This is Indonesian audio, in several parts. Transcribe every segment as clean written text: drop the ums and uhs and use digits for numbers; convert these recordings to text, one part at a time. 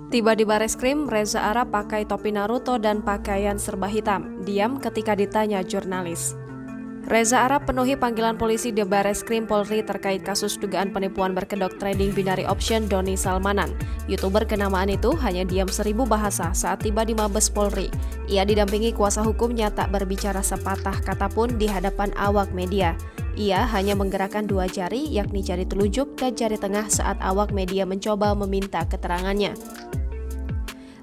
Tiba di Bareskrim, Reza Arab pakai topi Naruto dan pakaian serba hitam, diam ketika ditanya jurnalis. Reza Arab penuhi panggilan polisi di Bareskrim Polri terkait kasus dugaan penipuan berkedok trading binary option Doni Salmanan. YouTuber kenamaan itu hanya diam 1000 bahasa saat tiba di Mabes Polri. Ia didampingi kuasa hukumnya tak berbicara sepatah kata pun di hadapan awak media. Ia hanya menggerakkan 2 jari, yakni jari telunjuk dan jari tengah saat awak media mencoba meminta keterangannya.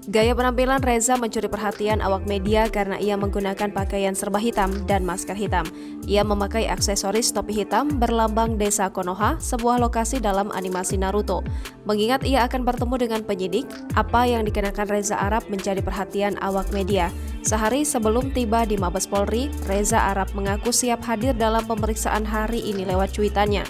Gaya penampilan Reza mencuri perhatian awak media karena ia menggunakan pakaian serba hitam dan masker hitam. Ia memakai aksesoris topi hitam berlambang Desa Konoha, sebuah lokasi dalam animasi Naruto. Mengingat ia akan bertemu dengan penyidik, apa yang dikenakan Reza Arab menjadi perhatian awak media. Sehari sebelum tiba di Mabes Polri, Reza Arab mengaku siap hadir dalam pemeriksaan hari ini lewat cuitannya.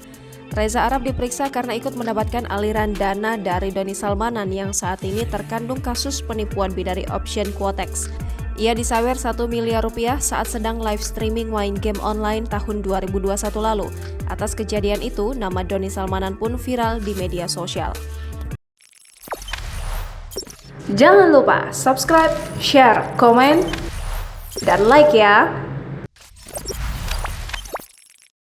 Reza Arab diperiksa karena ikut mendapatkan aliran dana dari Doni Salmanan yang saat ini terkandung kasus penipuan binary option Quotex. Ia disawer 1 miliar rupiah saat sedang live streaming main game online tahun 2021 lalu. Atas kejadian itu, nama Doni Salmanan pun viral di media sosial. Jangan lupa subscribe, share, komen, dan like ya!